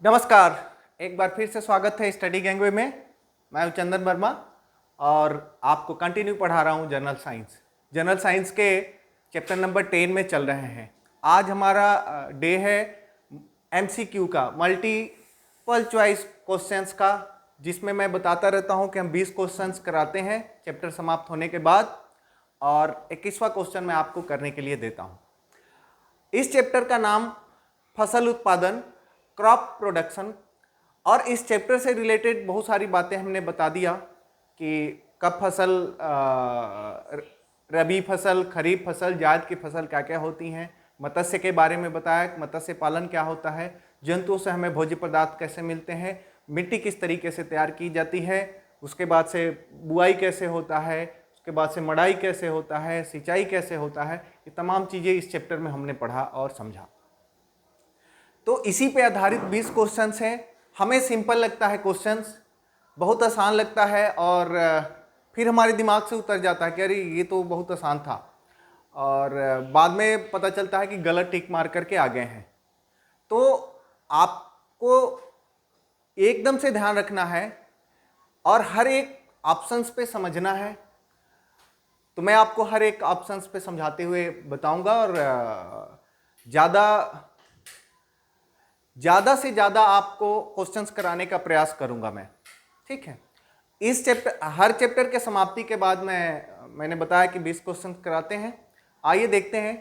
नमस्कार। एक बार फिर से स्वागत है स्टडी गैंगवे में। मैं हूं चंदन वर्मा और आपको कंटिन्यू पढ़ा रहा हूं जनरल साइंस। जनरल साइंस के चैप्टर नंबर 10 में चल रहे हैं। आज हमारा डे है एमसीक्यू का, मल्टीपल चॉइस क्वेश्चंस का, जिसमें मैं बताता रहता हूं कि हम 20 क्वेश्चंस कराते हैं चैप्टर समाप्त होने के बाद, और 21वां क्वेश्चन मैं आपको करने के लिए देता हूं। इस चैप्टर का नाम फसल उत्पादन, क्रॉप प्रोडक्शन, और इस चैप्टर से रिलेटेड बहुत सारी बातें हमने बता दिया कि कब फसल, रबी फसल, खरीफ फसल, जायद की फसल क्या क्या होती हैं। मत्स्य के बारे में बताया, मत्स्य पालन क्या होता है, जंतुओं से हमें भोज्य पदार्थ कैसे मिलते हैं, मिट्टी किस तरीके से तैयार की जाती है, उसके बाद से बुआई कैसे होता है, उसके बाद से मड़ाई कैसे होता है, सिंचाई कैसे होता है। ये तमाम चीज़ें इस चैप्टर में हमने पढ़ा और समझा। तो इसी पे आधारित 20 क्वेश्चंस हैं। हमें सिंपल लगता है क्वेश्चंस, बहुत आसान लगता है, और फिर हमारे दिमाग से उतर जाता है कि अरे ये तो बहुत आसान था, और बाद में पता चलता है कि गलत टिक मार करके आ गए हैं। तो आपको एकदम से ध्यान रखना है और हर एक ऑप्शंस पे समझना है। तो मैं आपको हर एक ऑप्शंस पे समझाते हुए बताऊंगा, और ज़्यादा से ज़्यादा आपको क्वेश्चंस कराने का प्रयास करूंगा मैं, ठीक है। इस चैप्टर, हर चैप्टर के समाप्ति के बाद मैंने बताया कि 20 क्वेश्चंस कराते हैं। आइए देखते हैं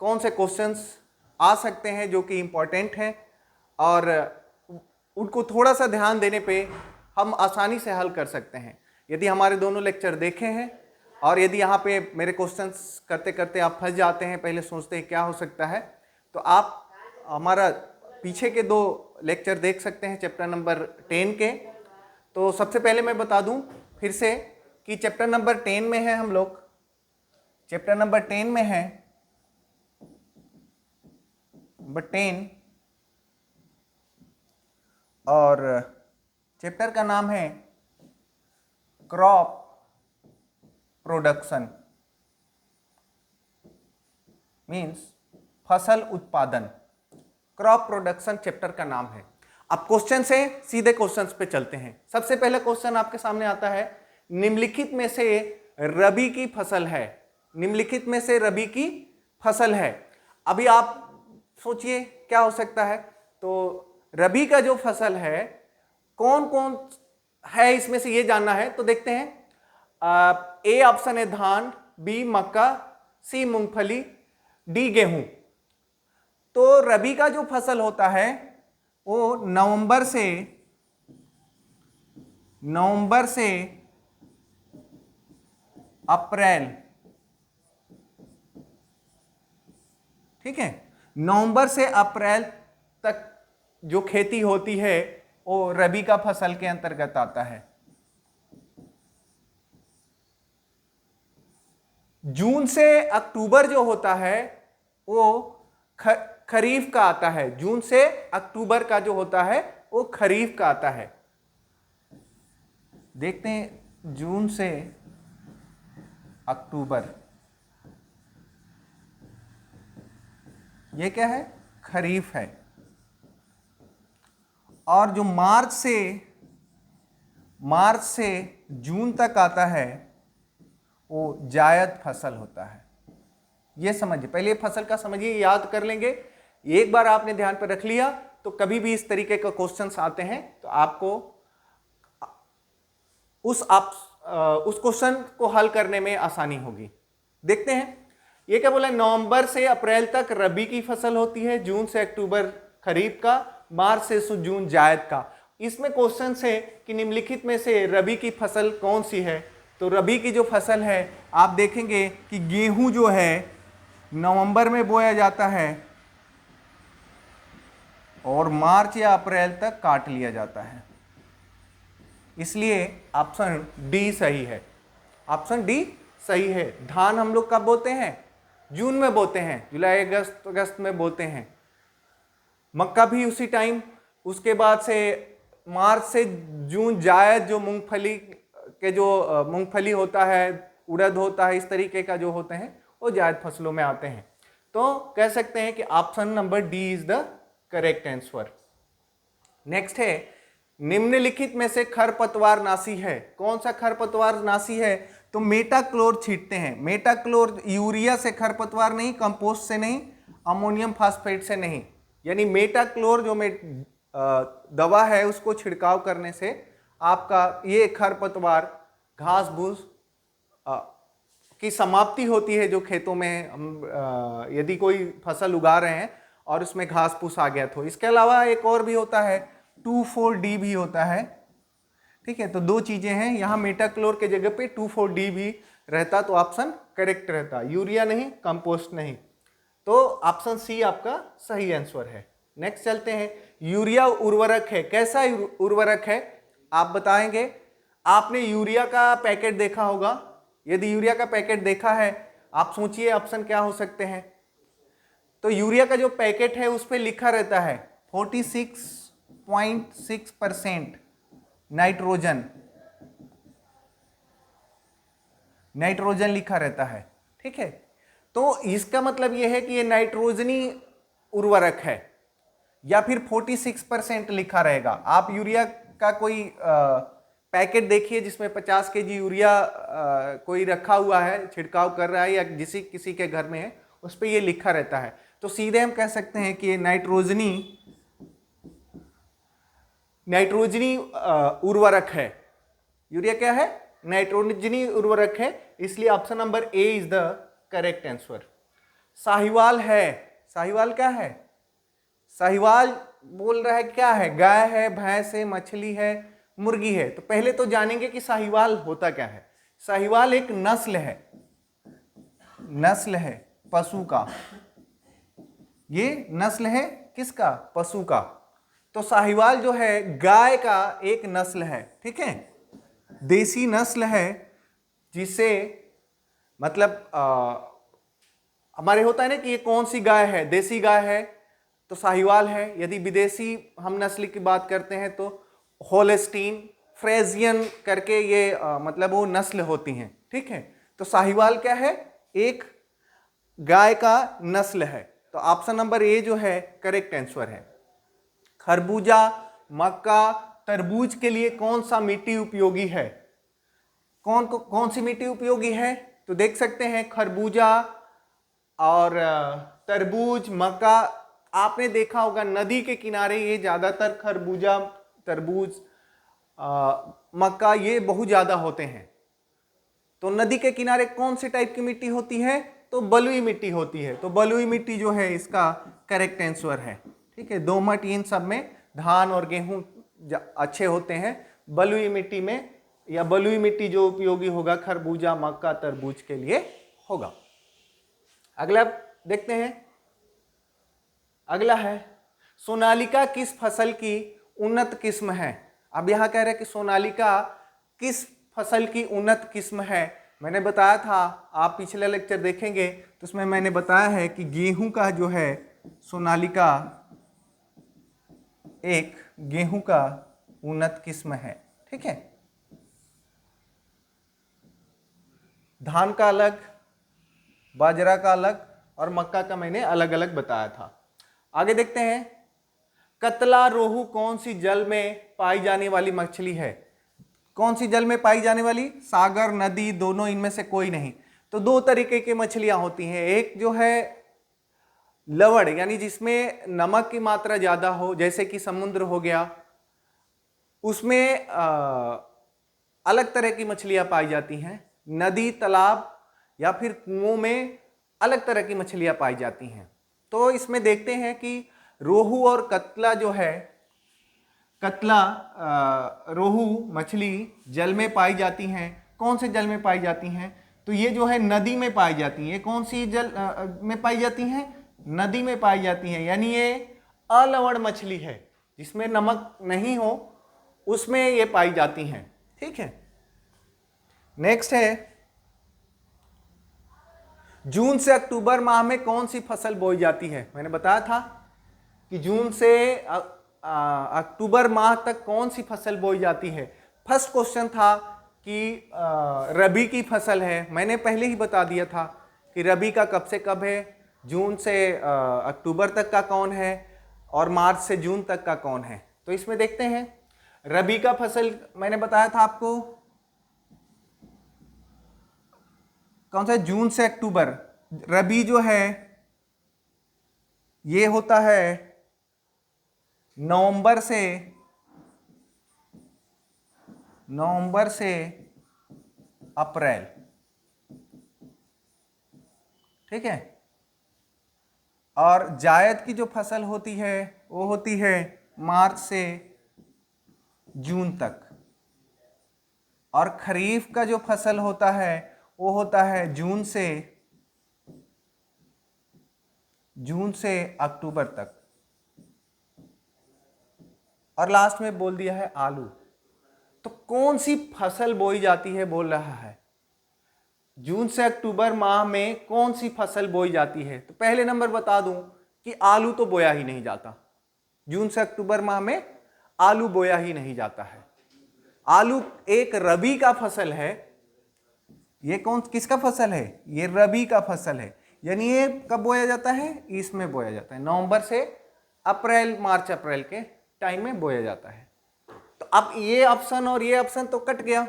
कौन से क्वेश्चंस आ सकते हैं जो कि इम्पोर्टेंट हैं, और उनको थोड़ा सा ध्यान देने पे हम आसानी से हल कर सकते हैं। यदि हमारे दोनों लेक्चर देखे हैं, और यदि यहाँ पे मेरे क्वेश्चंस करते करते आप फंस जाते हैं, पहले सोचते हैं क्या हो सकता है, तो आप हमारा पीछे के 2 लेक्चर देख सकते हैं चैप्टर नंबर 10 के। तो सबसे पहले मैं बता दूं फिर से कि चैप्टर नंबर 10 में है हम लोग, चैप्टर नंबर 10 में है, नंबर 10, और चैप्टर का नाम है क्रॉप प्रोडक्शन, मीन्स फसल उत्पादन। क्रॉप प्रोडक्शन चैप्टर का नाम है। अब क्वेश्चन से सीधे क्वेश्चंस पे चलते हैं। सबसे पहले क्वेश्चन आपके सामने आता है, निम्नलिखित में से रबी की फसल है, निम्नलिखित में से रबी की फसल है। अभी आप सोचिए क्या हो सकता है। तो रबी का जो फसल है कौन कौन है, इसमें से ये जानना है। तो देखते हैं, ए ऑप्शन है धान, बी मक्का, सी मूंगफली, डी गेहूं। तो रबी का जो फसल होता है वो नवंबर से अप्रैल, ठीक है, नवंबर से अप्रैल तक जो खेती होती है वो रबी का फसल के अंतर्गत आता है। जून से अक्टूबर जो होता है वो खरीफ का आता है। जून से अक्टूबर का जो होता है वो खरीफ का आता है। देखते हैं, जून से अक्टूबर, ये क्या है, खरीफ है। और जो मार्च से जून तक आता है वो जायद फसल होता है। ये समझिए, पहले फसल का समझिए, याद कर लेंगे। एक बार आपने ध्यान पर रख लिया तो कभी भी इस तरीके का क्वेश्चंस आते हैं तो आपको उस क्वेश्चन को हल करने में आसानी होगी। देखते हैं, ये क्या बोला है, नवंबर से अप्रैल तक रबी की फसल होती है, जून से अक्टूबर खरीफ का, मार्च से जून जायद का। इसमें क्वेश्चन है कि निम्नलिखित में से रबी की फसल कौन सी है। तो रबी की जो फसल है, आप देखेंगे कि गेहूं जो है नवंबर में बोया जाता है और मार्च या अप्रैल तक काट लिया जाता है। इसलिए ऑप्शन डी सही है। ऑप्शन डी सही है। धान हम लोग कब बोते हैं, जून में बोते हैं, जुलाई अगस्त में बोते हैं। मक्का भी उसी टाइम। उसके बाद से मार्च से जून जायद, जो मूंगफली के जो मूंगफली होता है, उड़द होता है, इस तरीके का जो होते हैं वो जायद फसलों में आते हैं। तो कह सकते हैं कि option number D is the correct answer. Next है, निम्नलिखित में से खरपतवार नाशी है। कौन सा खरपतवार नाशी है? तो मेटाक्लोर छींटते हैं। मेटाक्लोर यूरिया से खरपतवार नहीं, कंपोस्ट से नहीं, अमोनियम फास्फेट से नहीं, यानी मेटाक्लोर जो दवा है उसको छिड़काव करने से आपका ये खरपतवार, घास फूस की समाप्ति होती है। जो खेतों में हम यदि कोई फसल उगा रहे हैं और उसमें घास फूस आ गया तो। इसके अलावा एक और भी होता है, 2,4-D भी होता है, ठीक है। तो दो चीजें हैं, यहाँ मेटाक्लोर के जगह पे 2,4-D भी रहता तो ऑप्शन करेक्ट रहता, यूरिया नहीं, कंपोस्ट नहीं। तो ऑप्शन सी आपका सही आंसर है। नेक्स्ट चलते हैं, यूरिया उर्वरक है। कैसा उर्वरक है आप बताएंगे? आपने यूरिया का पैकेट देखा होगा, यदि यूरिया का पैकेट देखा है, आप सोचिए ऑप्शन क्या हो सकते हैं। तो यूरिया का जो पैकेट है उस पर लिखा रहता है 46.6% नाइट्रोजन, नाइट्रोजन लिखा रहता है, ठीक है। तो इसका मतलब यह है कि ये नाइट्रोजनी उर्वरक है, या फिर 46% लिखा रहेगा। आप यूरिया का कोई पैकेट देखिए जिसमें 50 केजी यूरिया कोई रखा हुआ है, छिड़काव कर रहा है, या किसी के घर में है, उस पर ये लिखा रहता है। तो सीधे हम कह सकते हैं कि ये नाइट्रोजनी उर्वरक है। यूरिया क्या है? नाइट्रोजनी उर्वरक है, इसलिए option number A is the correct answer. Sahiwal है। साहिवाल क्या है? साहिवाल बोल रहा है क्या है? गाय है, भैंस है, मछली है, मुर्गी है। तो पहले तो जानेंगे कि साहिवाल होता क्या है। साहिवाल एक नस्ल है, नस्ल है पशु का। ये नस्ल है किसका? पशु का। तो साहिवाल जो है गाय का एक नस्ल है, ठीक है, देसी नस्ल है, जिसे मतलब हमारे होता है ना कि ये कौन सी गाय है, देसी गाय है तो साहिवाल है। यदि विदेशी हम नस्ल की बात करते हैं तो होलेस्टीन, फ्रेजियन करके ये मतलब वो नस्ल होती हैं, ठीक है। तो साहिवाल क्या है? एक गाय का नस्ल है। तो ऑप्शन नंबर ए जो है करेक्ट आंसर है। खरबूजा, मक्का, तरबूज के लिए कौन सा मिट्टी उपयोगी है? कौन सी मिट्टी उपयोगी है? तो देख सकते हैं खरबूजा और तरबूज, मक्का, आपने देखा होगा नदी के किनारे ये ज्यादातर खरबूजा, तरबूज, मक्का ये बहुत ज्यादा होते हैं। तो नदी के किनारे कौन सी टाइप की मिट्टी होती है? तो बलुई मिट्टी होती है। तो बलुई मिट्टी जो है इसका करेक्ट आंसर है, ठीक है। दोमट, इन सब में धान और गेहूं अच्छे होते हैं। बलुई मिट्टी में, या बलुई मिट्टी जो उपयोगी होगा खरबूजा, मक्का, तरबूज के लिए होगा। अगला देखते हैं। अगला है, सोनालिका किस फसल की उन्नत किस्म है? अब यहां कह रहे हैं कि सोनालिका किस फसल की उन्नत किस्म है। मैंने बताया था, आप पिछले लेक्चर देखेंगे तो उसमें मैंने बताया है कि गेहूं का जो है सोनालिका एक गेहूं का उन्नत किस्म है, ठीक है। धान का अलग, बाजरा का अलग और मक्का का मैंने अलग अलग बताया था। आगे देखते हैं, कतला रोहू कौन सी जल में पाई जाने वाली मछली है? कौन सी जल में पाई जाने वाली? सागर, नदी, दोनों, इनमें से कोई नहीं। तो दो तरीके की मछलियां होती हैं। एक जो है लवण, यानी जिसमें नमक की मात्रा ज्यादा हो, जैसे कि समुद्र हो गया, उसमें अलग तरह की मछलियां पाई जाती हैं। नदी, तालाब या फिर कुओं में अलग तरह की मछलियां पाई जाती हैं। तो इसमें देखते हैं कि रोहू और कतला जो है, कतला रोहू मछली जल में पाई जाती हैं। कौन से जल में पाई जाती हैं? तो ये जो है नदी में पाई जाती हैं। कौन सी जल में पाई जाती हैं? नदी में पाई जाती हैं। यानी ये अलवण मछली है, जिसमें नमक नहीं हो, उसमें ये पाई जाती हैं, ठीक है। नेक्स्ट है, जून से अक्टूबर माह में कौन सी फसल बोई जाती है? मैंने बताया था कि जून से अक्टूबर माह तक कौन सी फसल बोई जाती है। फर्स्ट क्वेश्चन था कि रबी की फसल है, मैंने पहले ही बता दिया था कि रबी का कब से कब है, जून से अक्टूबर तक का कौन है और मार्च से जून तक का कौन है। तो तो इसमें देखते हैं रबी का फसल मैंने बताया था आपको कौन सा, जून से अक्टूबर। रबी जो है ये होता है नवंबर से अप्रैल, ठीक है। और जायद की जो फसल होती है वो होती है मार्च से जून तक। और खरीफ का जो फसल होता है वो होता है जून से अक्टूबर तक। और लास्ट में बोल दिया है आलू। तो कौन सी फसल बोई जाती है बोल रहा है, जून से अक्टूबर माह में कौन सी फसल बोई जाती है। तो पहले नंबर बता दूं कि आलू तो बोया ही नहीं जाता, जून से अक्टूबर माह में आलू बोया ही नहीं जाता है। आलू एक रबी का फसल है। ये किसका फसल है, ये रबी का फसल है। यानी ये कब बोया जाता है, इसमें बोया जाता है, नवंबर से अप्रैल, मार्च अप्रैल के टाइम में बोया जाता है। तो अब ये ऑप्शन और ये ऑप्शन तो कट गया,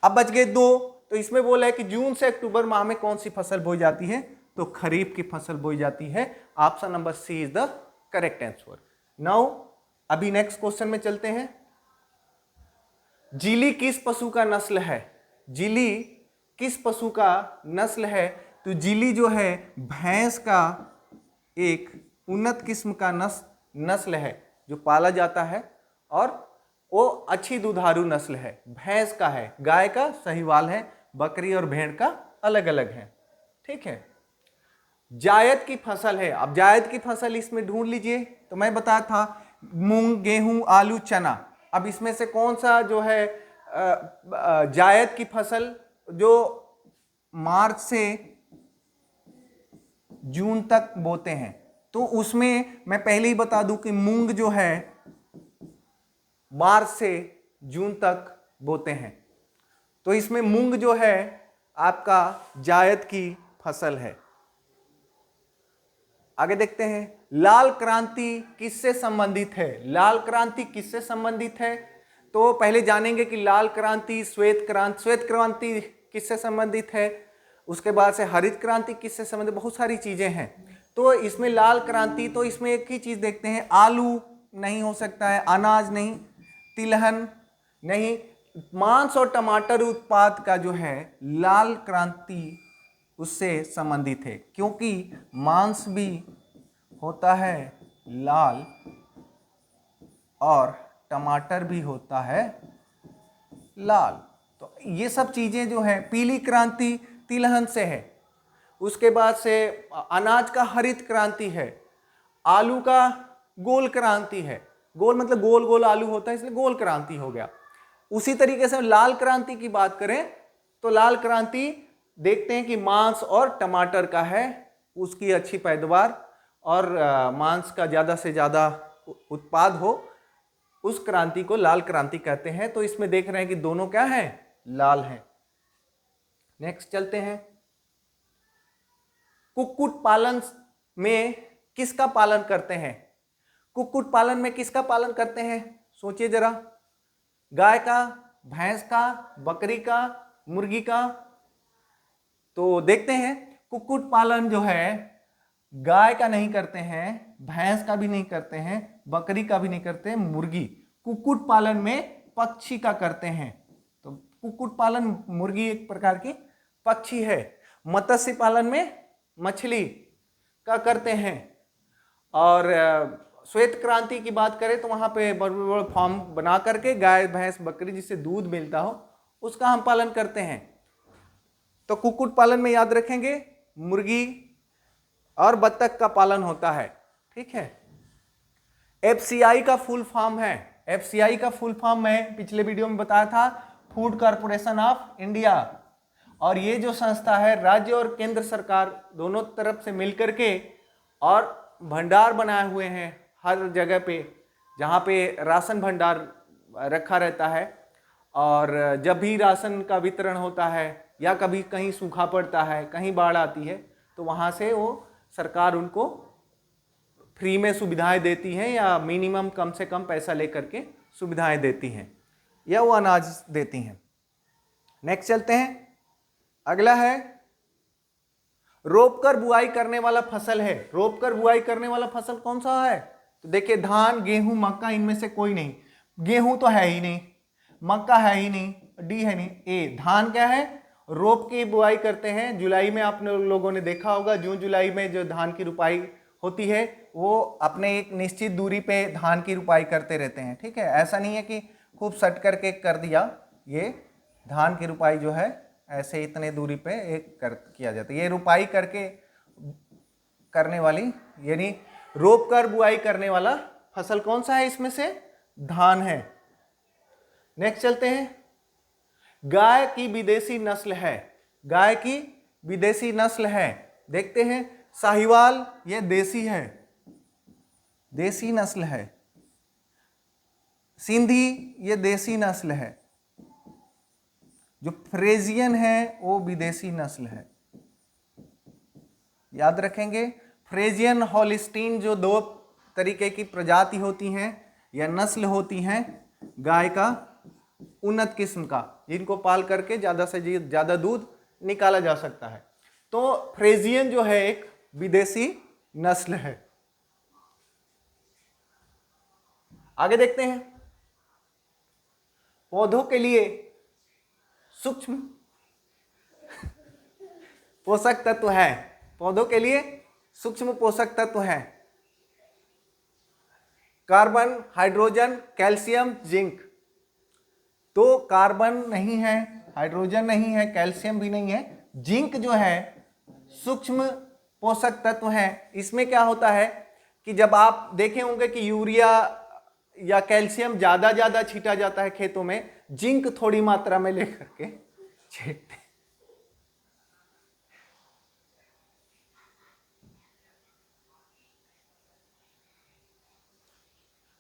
अब बच गए दो। तो इसमें बोला है कि जून से अक्टूबर माह में कौन सी फसल बोई जाती है, तो खरीफ की फसल बोई जाती है। Option number C is the correct answer. Now अभी नेक्स्ट क्वेश्चन में चलते हैं। जीली किस पशु का नस्ल है, जीली किस पशु का नस्ल है। तो जीली जो है भैंस का एक उन्नत किस्म का नस्ल है जो पाला जाता है, और वो अच्छी दुधारू नस्ल है। भैंस का है, गाय का साहीवाल है, बकरी और भेड़ का अलग अलग है, ठीक है। जायद की फसल है। अब जायद की फसल इसमें ढूंढ लीजिए। तो मैं बताया था मूंग, गेहूं, आलू, चना। अब इसमें से कौन सा जो है जायद की फसल जो मार्च से जून तक बोते हैं, तो उसमें मैं पहले ही बता दूं कि मूंग जो है मार्च से जून तक बोते हैं। तो इसमें मूंग जो है आपका जायद की फसल है। आगे देखते हैं, लाल क्रांति किससे संबंधित है। लाल क्रांति किससे संबंधित है, तो पहले जानेंगे कि लाल क्रांति, श्वेत क्रांति किससे संबंधित है, उसके बाद से हरित क्रांति किससे संबंधित, बहुत सारी चीजें हैं। तो इसमें लाल क्रांति, तो इसमें एक ही चीज देखते हैं, आलू नहीं हो सकता है, अनाज नहीं, तिलहन नहीं, मांस और टमाटर उत्पाद का जो है लाल क्रांति उससे संबंधित है, क्योंकि मांस भी होता है लाल और टमाटर भी होता है लाल। तो ये सब चीजें जो है, पीली क्रांति तिलहन से है, उसके बाद से अनाज का हरित क्रांति है, आलू का गोल क्रांति है, गोल मतलब गोल गोल आलू होता है इसलिए गोल क्रांति हो गया। उसी तरीके से लाल क्रांति की बात करें तो लाल क्रांति देखते हैं कि मांस और टमाटर का है, उसकी अच्छी पैदावार और मांस का ज़्यादा से ज़्यादा उत्पाद हो, उस क्रांति को लाल क्रांति कहते हैं। तो इसमें देख रहे हैं कि दोनों क्या है, लाल हैं। नेक्स्ट चलते हैं, कुक्कुट पालन में किसका पालन करते हैं। कुक्कुट पालन में किसका पालन करते हैं, सोचिए जरा, गाय का, भैंस का, बकरी का, मुर्गी का। तो देखते हैं, कुक्कुट पालन जो है गाय का नहीं करते हैं, भैंस का भी नहीं करते हैं, बकरी का भी नहीं करते हैं, मुर्गी। कुक्कुट पालन में पक्षी का करते हैं। तो कुक्कुट पालन मुर्गी एक प्रकार की पक्षी है। मत्स्य पालन में मछली का करते हैं। और श्वेत क्रांति की बात करें तो वहां पे बड़े बड़े फार्म बना करके गाय, भैंस, बकरी जिससे दूध मिलता हो उसका हम पालन करते हैं। तो कुक्कुट पालन में याद रखेंगे मुर्गी और बत्तख का पालन होता है, ठीक है। एफसीआई का फुल फॉर्म है, एफसीआई का फुल फॉर्म मैं पिछले वीडियो में बताया था, फूड कॉरपोरेशन ऑफ इंडिया। और ये जो संस्था है राज्य और केंद्र सरकार दोनों तरफ से मिलकर के और भंडार बनाए हुए हैं हर जगह पे, जहाँ पे राशन भंडार रखा रहता है। और जब भी राशन का वितरण होता है या कभी कहीं सूखा पड़ता है, कहीं बाढ़ आती है, तो वहाँ से वो सरकार उनको फ्री में सुविधाएं देती हैं या मिनिमम कम से कम पैसा लेकर के सुविधाएं देती हैं या वो अनाज देती हैं। नेक्स्ट चलते हैं, अगला है रोपकर बुआई करने वाला फसल है। रोपकर बुआई करने वाला फसल कौन सा है? तो देखिए धान, गेहूं, मक्का, इनमें से कोई नहीं। गेहूं तो है ही नहीं, मक्का है ही नहीं, डी है नहीं, ए। धान क्या है? रोप की बुआई करते हैं। जुलाई में आप लोगों ने देखा होगा, जून जुलाई में जो धान की रुपाई होती है वो अपने एक निश्चित दूरी पे धान की रुपाई करते रहते हैं। ठीक है, ऐसा नहीं है कि खूब सट करके कर दिया। ये धान की रुपाई जो है ऐसे इतने दूरी पे किया जाता है। ये रुपाई करके करने वाली यानी रोप कर बुआई करने वाला फसल कौन सा है? इसमें से धान है। नेक्स्ट चलते हैं, गाय की विदेशी नस्ल है। गाय की विदेशी नस्ल है, देखते हैं। साहिवाल ये देसी है, देसी नस्ल है। सिंधी ये देसी नस्ल है। जो फ्रेजियन है वो विदेशी नस्ल है, याद रखेंगे। फ्रेजियन, हॉलिस्टीन, जो दो तरीके की प्रजाति होती हैं या नस्ल होती हैं गाय का, उन्नत किस्म का, जिनको पाल करके ज़्यादा से ज़्यादा दूध निकाला जा सकता है। तो फ्रेजियन जो है एक विदेशी नस्ल है। आगे देखते हैं, पौधों के लिए सूक्ष्म पोषक तत्व है। पौधों के लिए सूक्ष्म पोषक तत्व है कार्बन, हाइड्रोजन, कैल्शियम, जिंक। तो कार्बन नहीं है, हाइड्रोजन नहीं है, कैल्शियम भी नहीं है। जिंक जो है सूक्ष्म पोषक तत्व है। इसमें क्या होता है कि जब आप देखे होंगे कि यूरिया या कैल्शियम ज्यादा छीटा जाता है खेतों में, जिंक थोड़ी मात्रा में लेकर के छीटते।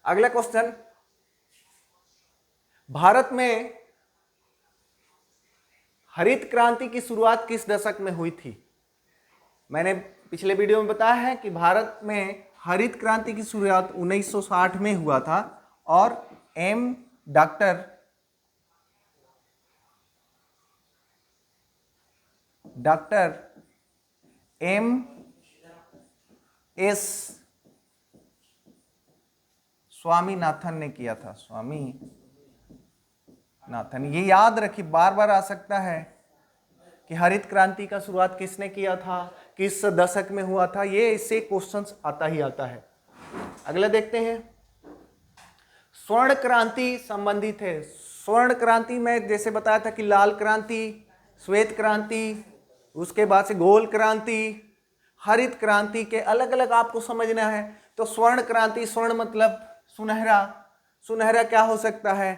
अगला क्वेश्चन, भारत में हरित क्रांति की शुरुआत किस दशक में हुई थी? मैंने पिछले वीडियो में बताया है कि भारत में हरित क्रांति की शुरुआत 1960 में हुआ था और डॉक्टर M.S. स्वामीनाथन ने किया था। स्वामीनाथन, ये याद रखिए, बार बार आ सकता है कि हरित क्रांति का शुरुआत किसने किया था, किस दशक में हुआ था, ये इससे क्वेश्चंस आता ही आता है। अगला देखते हैं, स्वर्ण क्रांति संबंधित है। स्वर्ण क्रांति में जैसे बताया था कि लाल क्रांति, श्वेत क्रांति, उसके बाद से गोल क्रांति, हरित क्रांति के अलग अलग आपको समझना है। तो स्वर्ण क्रांति, स्वर्ण मतलब सुनहरा। सुनहरा क्या हो सकता है?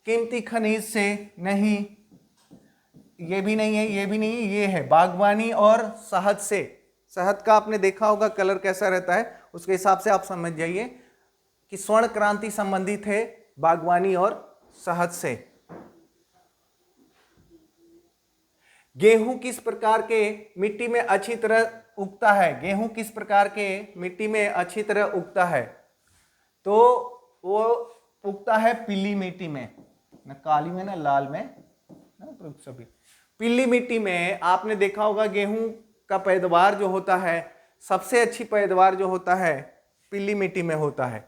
कीमती खनिज से नहीं, ये भी नहीं है, ये भी नहीं है, ये है बागवानी और शहद से। शहद का आपने देखा होगा कलर कैसा रहता है, उसके हिसाब से आप समझ जाइए कि स्वर्ण क्रांति संबंधित है बागवानी और शहद से। गेहूं किस प्रकार के मिट्टी में अच्छी तरह उगता है? गेहूं किस प्रकार के मिट्टी में अच्छी तरह उगता है? तो वो उगता है पीली मिट्टी में, ना काली में ना लाल में, ना सभी पीली मिट्टी में। आपने देखा होगा गेहूं का पैदावार जो होता है, सबसे अच्छी पैदावार जो होता है पीली मिट्टी में होता है।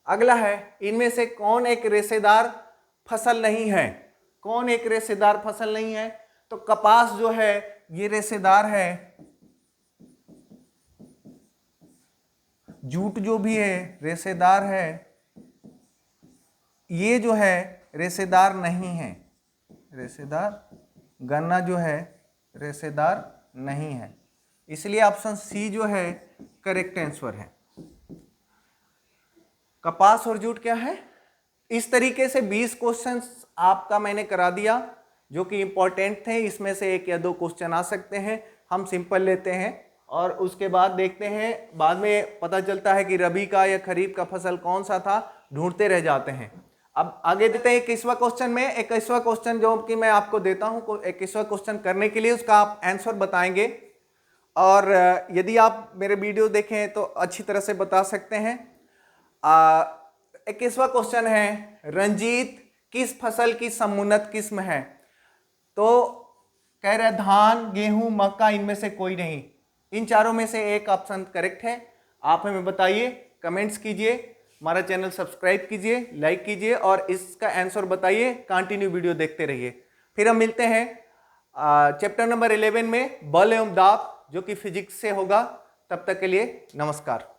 अगला है, इनमें से कौन एक रेशेदार फसल नहीं है? कौन एक रेशेदार फसल नहीं है? तो कपास जो है ये रेशेदार है। जूट जो भी है रेशेदार है, ये जो है रेशेदार नहीं है। रेशेदार, गन्ना जो है रेशेदार नहीं है, इसलिए ऑप्शन सी जो है करेक्ट आंसर है। कपास और जूट क्या है? इस तरीके से 20 क्वेश्चंस आपका मैंने करा दिया जो कि इंपॉर्टेंट थे। इसमें से 1 या 2 क्वेश्चन आ सकते हैं, हम सिंपल लेते हैं और उसके बाद देखते हैं। बाद में पता चलता है कि रबी का या खरीफ का फसल कौन सा था, ढूंढते रह जाते हैं। अब आगे देते हैं 21वां क्वेश्चन में। 21वां क्वेश्चन जो कि मैं आपको देता हूं, 21वां क्वेश्चन करने के लिए उसका आप आंसर बताएंगे और यदि आप मेरे वीडियो देखें तो अच्छी तरह से बता सकते हैं। 21वां क्वेश्चन है, रंजीत किस फसल की समुन्नत किस्म है? तो कह रहे धान, गेहूं, मक्का, इनमें से कोई नहीं। इन चारों में से एक ऑप्शन करेक्ट है। आप हमें बताइए, कमेंट्स कीजिए, हमारा चैनल सब्सक्राइब कीजिए, लाइक कीजिए और इसका आंसर बताइए। कंटिन्यू वीडियो देखते रहिए। फिर हम मिलते हैं चैप्टर नंबर 11 में, बल एवं दाब, जो कि फिजिक्स से होगा। तब तक के लिए नमस्कार।